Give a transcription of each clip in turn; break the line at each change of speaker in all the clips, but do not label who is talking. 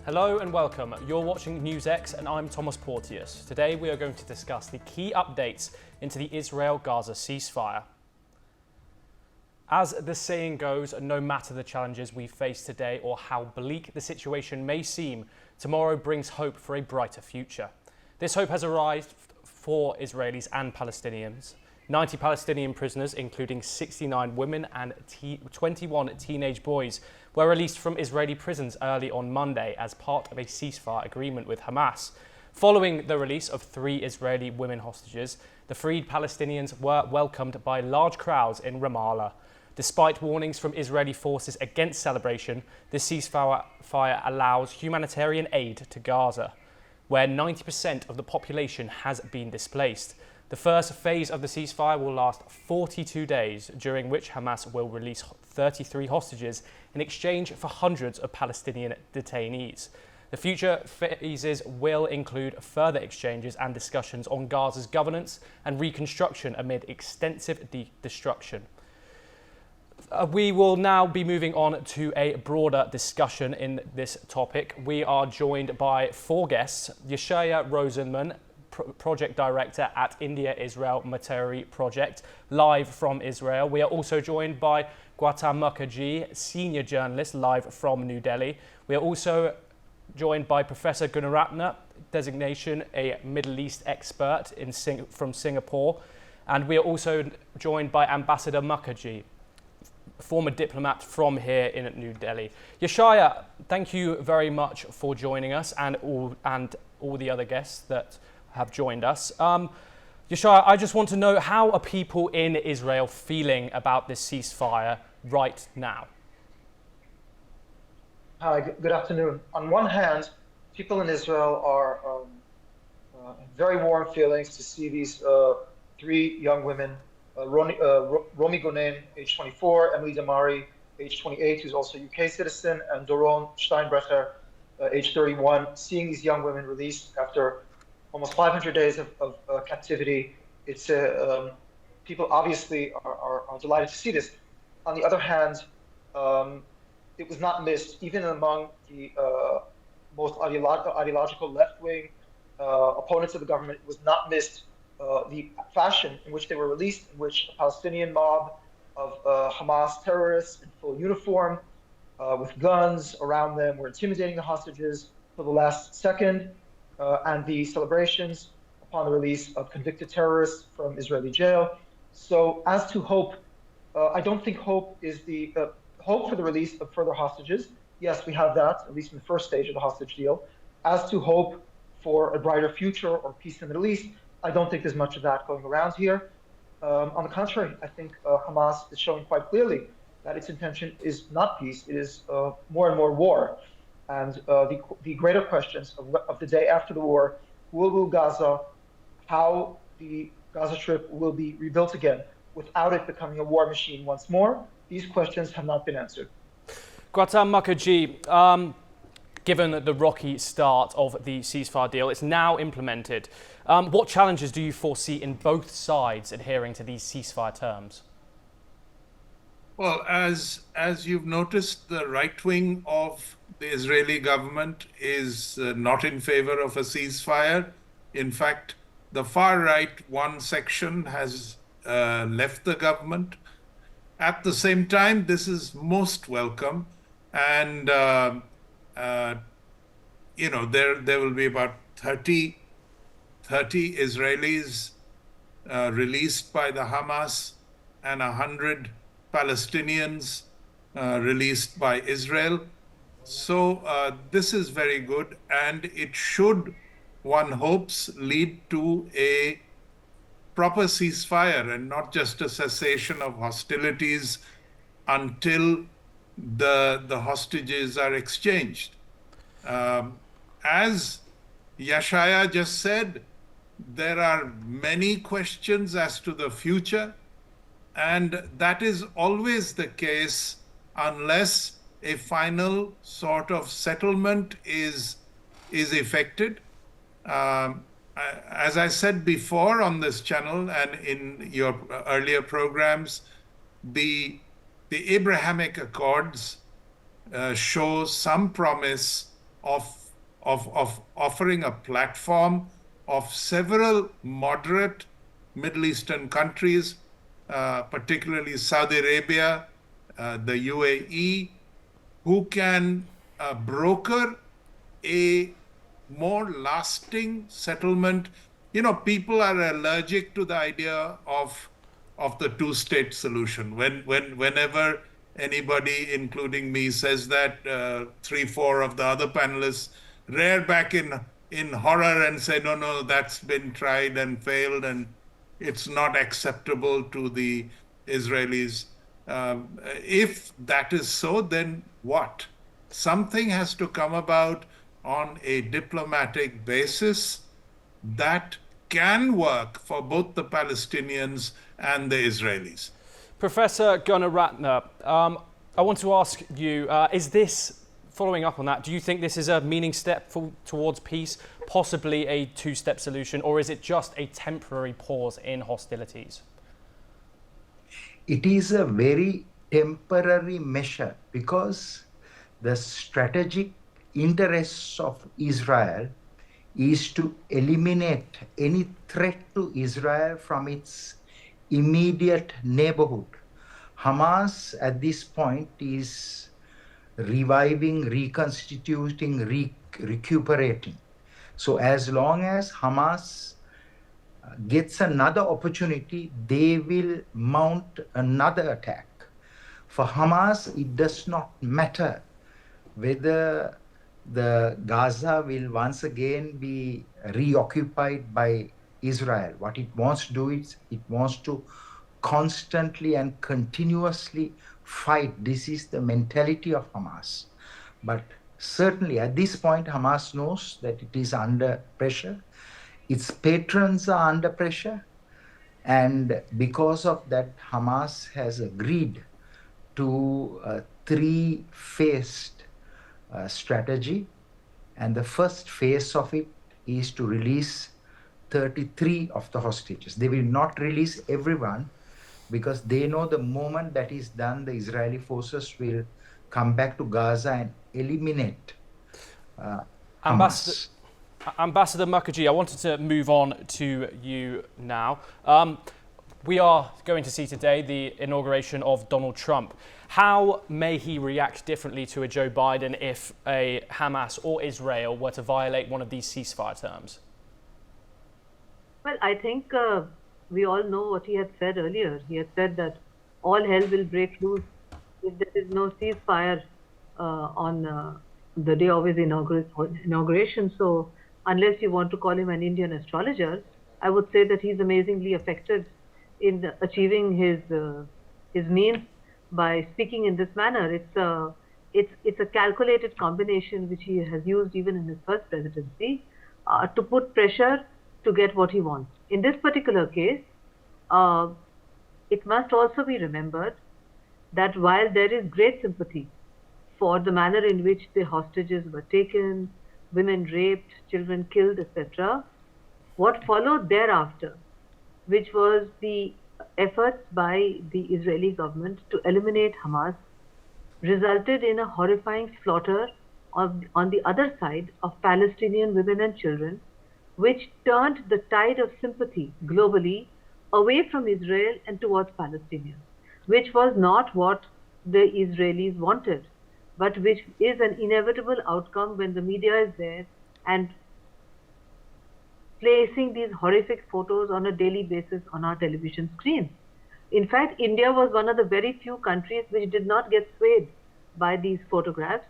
Hello and welcome. You're watching NewsX and I'm Thomas Porteus. Today we are going to discuss the key updates into the Israel-Gaza ceasefire. As the saying goes, no matter the challenges we face today or how bleak the situation may seem, tomorrow brings hope for a brighter future. This hope has arrived for Israelis and Palestinians. 90 Palestinian prisoners, including 69 women and 21 teenage boys, were released from Israeli prisons early on Monday as part of a ceasefire agreement with Hamas. Following the release of 3 Israeli women hostages, the freed Palestinians were welcomed by large crowds in Ramallah. Despite warnings from Israeli forces against celebration, the ceasefire allows humanitarian aid to Gaza, where 90% of the population has been displaced. The first phase of the ceasefire will last 42 days, during which Hamas will release 33 hostages in exchange for hundreds of Palestinian detainees. The future phases will include further exchanges and discussions on Gaza's governance and reconstruction amid extensive destruction. We will now be moving on to a broader discussion in this topic. We are joined by 4 guests: Yeshaya Rosenman, Project Director at India-Israel Humanitarian Project, live from Israel. We are also joined by Gautam Mukherjee, Senior Journalist, live from New Delhi. We are also joined by Professor Gunaratna, designation a Middle East expert from Singapore. And we are also joined by Ambassador Mukherjee, former diplomat from here in New Delhi. Yeshaya, thank you very much for joining us and all the other guests that have joined us. Yeshaya, I just want to know, how are people in Israel feeling about this ceasefire right now?
Hi, good afternoon. On one hand, people in Israel are very warm feelings to see these 3 young women, Romi Gonen, age 24, Emily Damari, age 28, who's also a UK citizen, and Doron Steinbrecher, age 31, seeing these young women released after almost 500 days of captivity. It's people obviously are delighted to see this. On the other hand, it was not missed, even among the most ideological left-wing opponents of the government. It was not missed the fashion in which they were released, in which a Palestinian mob of Hamas terrorists in full uniform, with guns around them, were intimidating the hostages till the last second. And the celebrations upon the release of convicted terrorists from Israeli jail. So as to hope, I don't think hope is the hope for the release of further hostages. Yes, we have that, at least in the first stage of the hostage deal. As to hope for a brighter future or peace in the Middle East, I don't think there's much of that going around here. On the contrary, I think Hamas is showing quite clearly that its intention is not peace, it is more and more war. And the greater questions of the day after the war: who will rule Gaza, how the Gaza Strip will be rebuilt again without it becoming a war machine once more. These questions have not been answered.
Gautam Mukherjee, given the rocky start of the ceasefire deal, it's now implemented. What challenges do you foresee in both sides adhering to these ceasefire terms?
Well, as you've noticed, the right wing of the Israeli government is not in favor of a ceasefire. In fact, the far right one section has left the government. At the same time, this is most welcome, and there will be about 30 Israelis released by the Hamas and 100 Palestinians released by Israel. So this is very good, and it should, one hopes, lead to a proper ceasefire and not just a cessation of hostilities until the hostages are exchanged. As Yeshaya just said, there are many questions as to the future, and that is always the case unless a final sort of settlement is effected. As I said before on this channel and in your earlier programs, the Abrahamic Accords show some promise of offering a platform of several moderate Middle Eastern countries, particularly Saudi Arabia, the UAE, who can broker a more lasting settlement. You know, people are allergic to the idea of the two-state solution. Whenever anybody, including me, says that, 3-4 of the other panelists rear back in horror and say, no, that's been tried and failed, and it's not acceptable to the Israelis. If that is so, then what? Something has to come about on a diplomatic basis that can work for both the Palestinians and the Israelis.
Professor Gunaratne, I want to ask you, is this, following up on that, do you think this is a meaning step towards peace, possibly a two-step solution, or is it just a temporary pause in hostilities?
It is a very temporary measure because the strategic interests of Israel is to eliminate any threat to Israel from its immediate neighborhood. Hamas at this point is reviving, reconstituting, recuperating. So as long as Hamas gets another opportunity, they will mount another attack. For Hamas, it does not matter whether the Gaza will once again be reoccupied by Israel. What it wants to do is it wants to constantly and continuously fight. This is the mentality of Hamas. But certainly at this point, Hamas knows that it is under pressure. Its patrons are under pressure. And because of that, Hamas has agreed to a three-phased strategy. And the first phase of it is to release 33 of the hostages. They will not release everyone because they know the moment that is done, the Israeli forces will come back to Gaza and eliminate Hamas.
Ambassador Mukherjee, I wanted to move on to you now. We are going to see today the inauguration of Donald Trump. How may he react differently to a Joe Biden if a Hamas or Israel were to violate one of these ceasefire terms?
Well, I think we all know what he had said earlier. He had said that all hell will break loose if there is no ceasefire on the day of his inauguration. So unless you want to call him an Indian astrologer, I would say that he's amazingly effective in achieving his means by speaking in this manner. It's a calculated combination which he has used even in his first presidency to put pressure to get what he wants. In this particular case, it must also be remembered that while there is great sympathy for the manner in which the hostages were taken, women raped, children killed, etc., what followed thereafter, which was the efforts by the Israeli government to eliminate Hamas, resulted in a horrifying slaughter on the other side of Palestinian women and children, which turned the tide of sympathy globally away from Israel and towards Palestinians, which was not what the Israelis wanted, but which is an inevitable outcome when the media is there and placing these horrific photos on a daily basis on our television screens. In fact, India was one of the very few countries which did not get swayed by these photographs,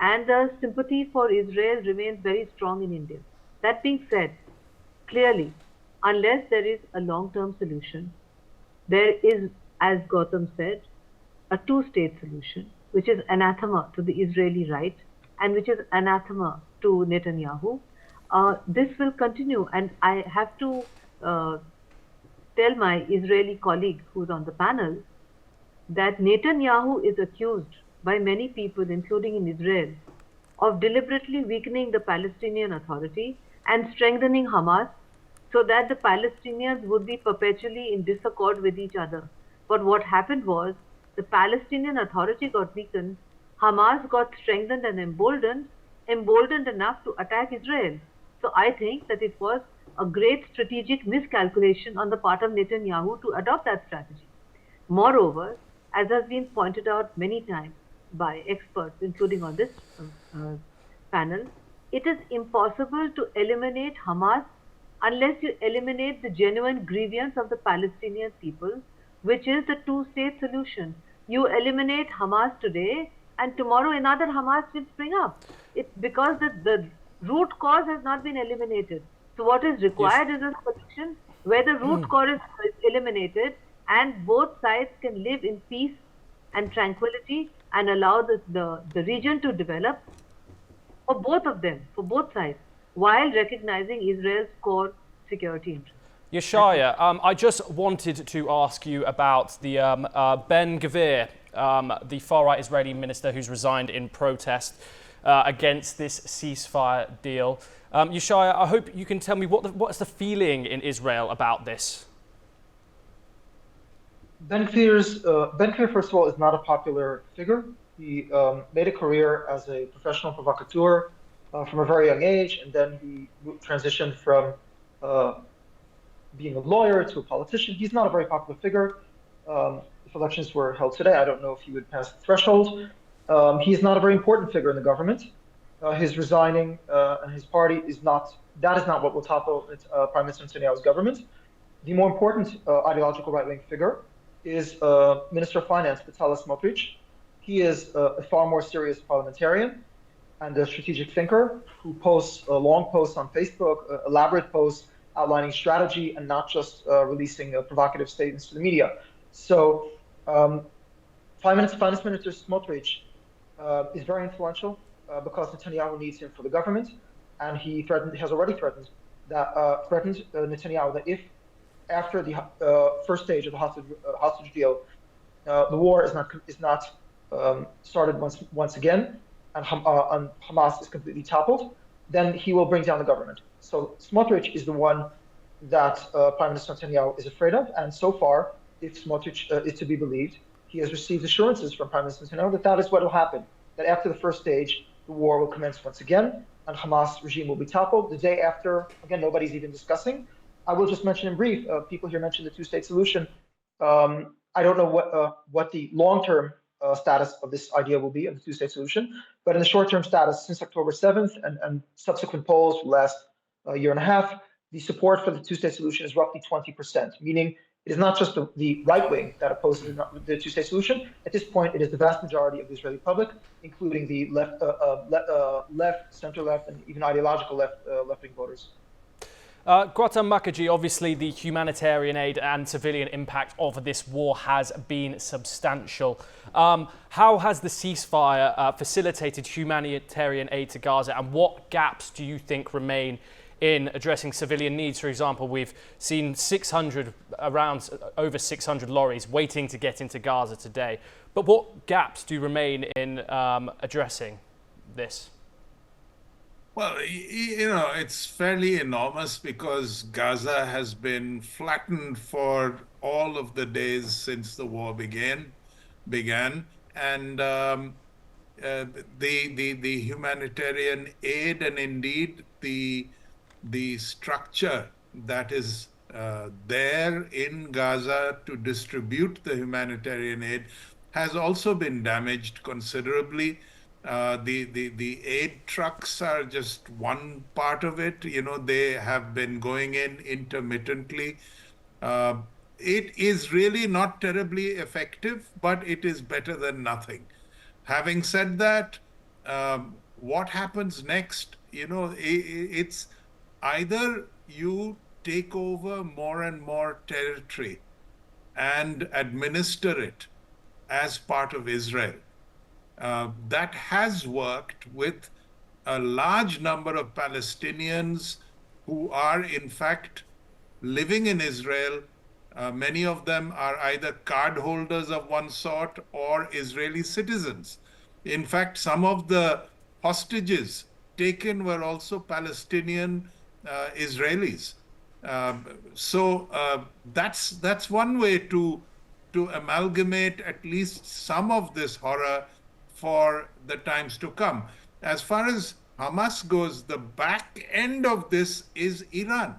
and the sympathy for Israel remains very strong in India. That being said, clearly, unless there is a long-term solution, there is, as Gautam said, a two-state solution, which is anathema to the Israeli right and which is anathema to Netanyahu. This will continue, and I have to tell my Israeli colleague who's on the panel that Netanyahu is accused by many people, including in Israel, of deliberately weakening the Palestinian Authority and strengthening Hamas so that the Palestinians would be perpetually in disaccord with each other. But what happened was the Palestinian Authority got weakened, Hamas got strengthened and emboldened, emboldened enough to attack Israel. So I think that it was a great strategic miscalculation on the part of Netanyahu to adopt that strategy. Moreover, as has been pointed out many times by experts, including on this panel, it is impossible to eliminate Hamas unless you eliminate the genuine grievance of the Palestinian people, which is the two-state solution. You eliminate Hamas today, and tomorrow another Hamas will spring up. It's because the root cause has not been eliminated. So what is required is a solution where the root cause is eliminated and both sides can live in peace and tranquility and allow the region to develop for both of them, for both sides, while recognizing Israel's core security interests.
Yeshaya, I just wanted to ask you about the Ben-Gvir, the far-right Israeli minister who's resigned in protest against this ceasefire deal. Yeshaya, I hope you can tell me what's the feeling in Israel about this?
Ben-Gvir, first of all, is not a popular figure. He made a career as a professional provocateur from a very young age, and then he transitioned from being a lawyer to a politician. He's not a very popular figure. If elections were held today, I don't know if he would pass the threshold. He's not a very important figure in the government. His resigning and his party is not what will topple Prime Minister Netanyahu's government. The more important ideological right-wing figure is Minister of Finance, Bezalel Smotrich. He is a far more serious parliamentarian and a strategic thinker who posts long posts on Facebook, elaborate posts outlining strategy and not just releasing provocative statements to the media. So Finance Minister Smotrich is very influential because Netanyahu needs him for the government, and he has already threatened Netanyahu that if after the first stage of the hostage deal, the war is not started once again, and Hamas is completely toppled, then he will bring down the government. So Smotrich is the one that Prime Minister Netanyahu is afraid of, and so far, if Smotrich is to be believed, he has received assurances from Prime Minister Netanyahu that is what will happen, that after the first stage, the war will commence once again, and Hamas regime will be toppled. The day after, again, nobody's even discussing. I will just mention in brief, people here mentioned the two-state solution. I don't know what the long-term status of this idea will be, of the two-state solution, but in the short-term status, since October 7th and subsequent polls for the last year and a half, the support for the two-state solution is roughly 20%, meaning it is not just the right wing that opposes the two-state solution. At this point, it is the vast majority of the Israeli public, including the left, center-left, and even ideological left-wing voters.
Gautam Mukherjee, obviously the humanitarian aid and civilian impact of this war has been substantial. How has the ceasefire facilitated humanitarian aid to Gaza, and what gaps do you think remain in addressing civilian needs? For example, we've seen over 600 lorries waiting to get into Gaza today. But what gaps do remain in addressing this?
Well, it's fairly enormous because Gaza has been flattened for all of the days since the war began, and the humanitarian aid and indeed the structure that is there in Gaza to distribute the humanitarian aid has also been damaged considerably. The aid trucks are just one part of it. They have been going in intermittently. It is really not terribly effective, but it is better than nothing. Having said that, what happens next? It's either you take over more and more territory and administer it as part of Israel. That has worked with a large number of Palestinians who are in fact living in Israel. Many of them are either card holders of one sort or Israeli citizens. In fact, some of the hostages taken were also Palestinian Israelis. So that's one way to amalgamate at least some of this horror for the times to come. As far as Hamas goes, the back end of this is Iran.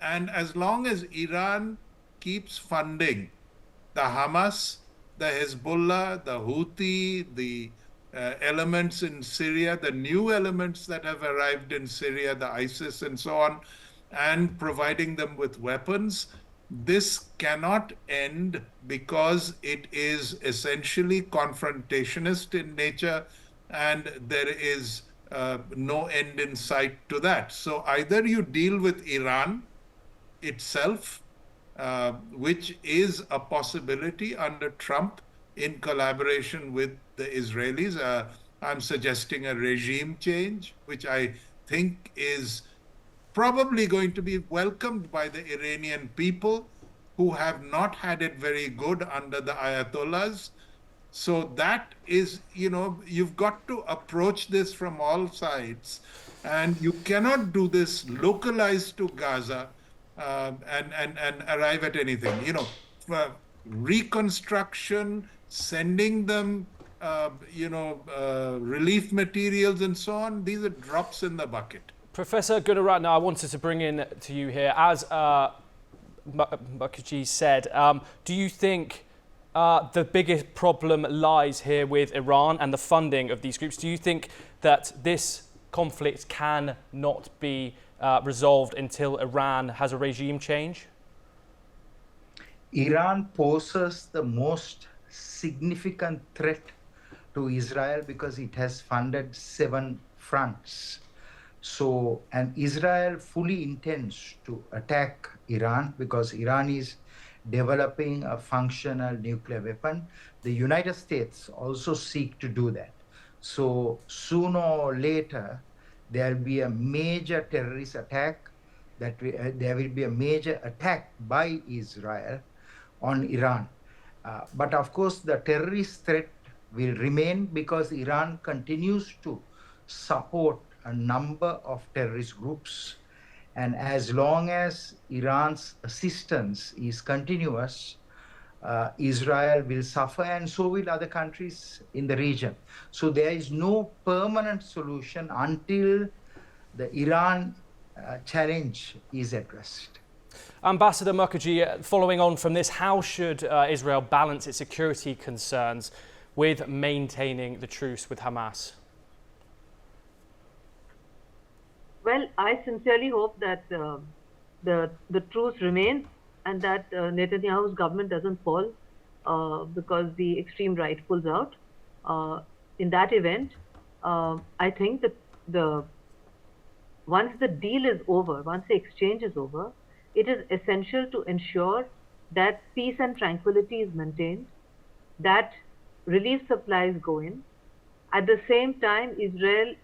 And as long as Iran keeps funding the Hamas, the Hezbollah, the Houthi, the elements in Syria, the new elements that have arrived in Syria, the ISIS and so on, and providing them with weapons, this cannot end because it is essentially confrontationist in nature, and there is no end in sight to that. So either you deal with Iran itself, which is a possibility under Trump in collaboration with the Israelis. I'm suggesting a regime change, which I think is probably going to be welcomed by the Iranian people, who have not had it very good under the Ayatollahs. So that is, you've got to approach this from all sides, and you cannot do this localized to Gaza and arrive at anything. Reconstruction, sending them, relief materials and so on, these are drops in the bucket.
Professor Gunaratne, I wanted to bring in to you here. As Mukherjee said, do you think the biggest problem lies here with Iran and the funding of these groups? Do you think that this conflict cannot be resolved until Iran has a regime change?
Iran poses the most significant threat to Israel because it has funded 7 fronts. So, and Israel fully intends to attack Iran because Iran is developing a functional nuclear weapon. The United States also seek to do that. So sooner or later, there will be a major terrorist attack, there will be a major attack by Israel on Iran. But of course, the terrorist threat will remain because Iran continues to support a number of terrorist groups. And as long as Iran's assistance is continuous, Israel will suffer, and so will other countries in the region. So there is no permanent solution until the Iran challenge is addressed.
Ambassador Mukherjee, following on from this, how should Israel balance its security concerns with maintaining the truce with Hamas?
Well, I sincerely hope that the truce remains and that Netanyahu's government doesn't fall because the extreme right pulls out. In that event, I think that once the deal is over, once the exchange is over, it is essential to ensure that peace and tranquility is maintained, that relief supplies go in. At the same time, Israel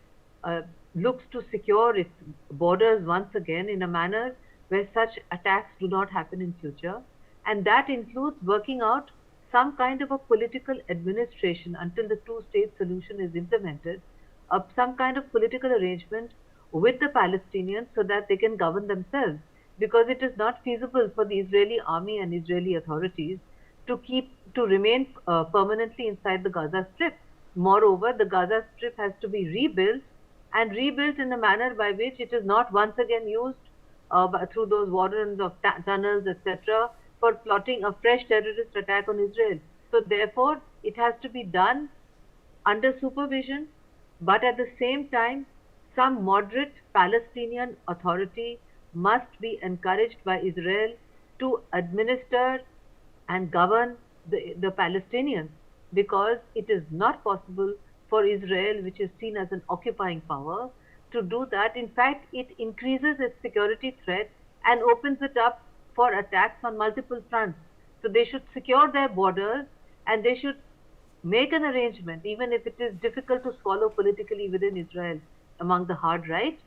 looks to secure its borders once again in a manner where such attacks do not happen in future. And that includes working out some kind of a political administration until the two-state solution is implemented, some kind of political arrangement with the Palestinians so that they can govern themselves, because it is not feasible for the Israeli army and Israeli authorities to remain permanently inside the Gaza Strip. Moreover, the Gaza Strip has to be rebuilt, and rebuilt in a manner by which it is not once again used through those wardens of tunnels, etc., for plotting a fresh terrorist attack on Israel. So therefore, it has to be done under supervision, but at the same time, some moderate Palestinian authority must be encouraged by Israel to administer and govern the Palestinians, because it is not possible for Israel, which is seen as an occupying power, to do that. In fact, it increases its security threat and opens it up for attacks on multiple fronts. So they should secure their borders, and they should make an arrangement, even if it is difficult to swallow politically within Israel among the hard right,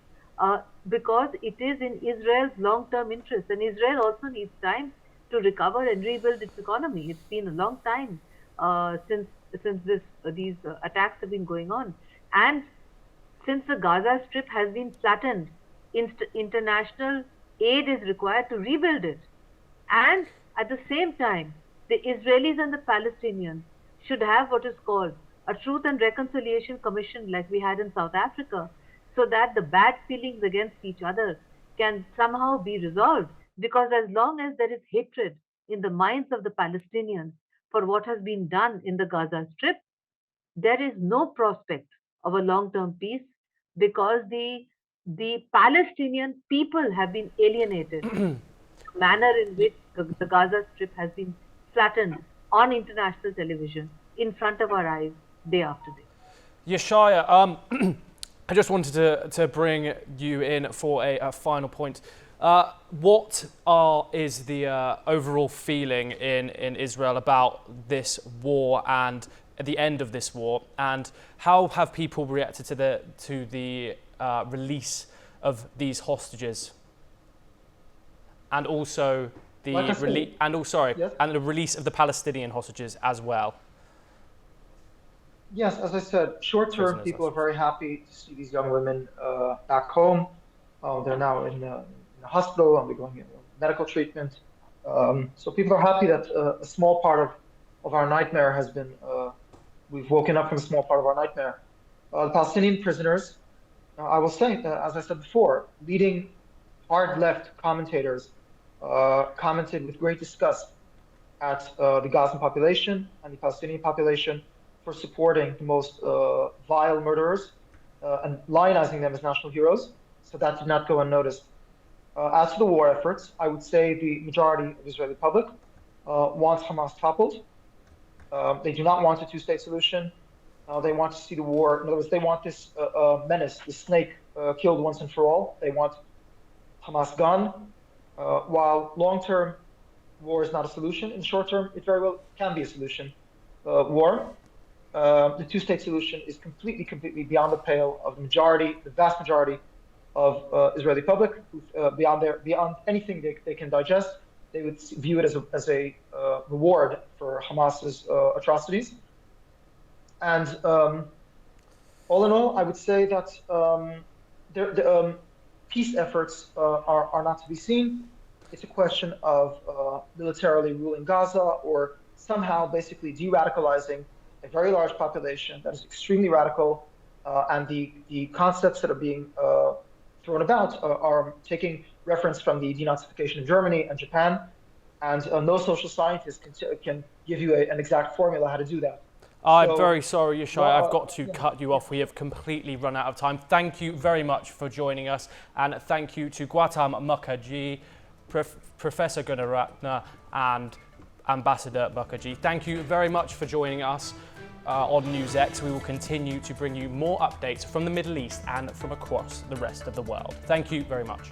because it is in Israel's long-term interest. And Israel also needs time to recover and rebuild its economy. It's been a long time since these attacks have been going on. And since the Gaza Strip has been flattened, international aid is required to rebuild it. And at the same time, the Israelis and the Palestinians should have what is called a Truth and Reconciliation Commission, like we had in South Africa, so that the bad feelings against each other can somehow be resolved. Because as long as there is hatred in the minds of the Palestinians for what has been done in the Gaza Strip, there is no prospect of a long-term peace, because the Palestinian people have been alienated. The manner in which the Gaza Strip has been flattened on international television in front of our eyes day after day.
Yeshaya, I just wanted to bring you in for a final point. What is the overall feeling in Israel about this war and the end of this war, and how have people reacted to the release of these hostages, and also the and the release of the Palestinian hostages as well?
Yes, as I said, short-term, people are very happy to see these young women back home. They're now in the hospital and they're going medical treatment. So people are happy that a small part of our nightmare has been, we've woken up from a small part of our nightmare. The Palestinian prisoners, I will say, as I said before, leading hard left commentators commented with great disgust at the Gazan population and the Palestinian population for supporting the most vile murderers and lionizing them as national heroes. So that did not go unnoticed. As for the war efforts, I would say the majority of the Israeli public wants Hamas toppled. They do not want a two-state solution. They want to see the war. In other words, they want this menace, the snake, killed once and for all. They want Hamas gone. While long-term war is not a solution, in short term, it very well can be a solution. War. The two-state solution is completely beyond the pale of the vast majority of Israeli public. Beyond anything they can digest, they would view it as a reward for Hamas's atrocities. And all in all, I would say that the peace efforts are not to be seen. It's a question of militarily ruling Gaza, or somehow basically de-radicalizing a very large population that is extremely radical, and the concepts that are being thrown about are taking reference from the denazification of Germany and Japan, and no social scientist can give you an exact formula how to do that.
I'm very sorry, Yeshaya, I've got to cut you off. We have completely run out of time. Thank you very much for joining us, and thank you to Gautam Mukherjee, Professor Gunaratna, and Ambassador Mukherjee. Thank you very much for joining us on NewsX. We will continue to bring you more updates from the Middle East and from across the rest of the world. Thank you very much.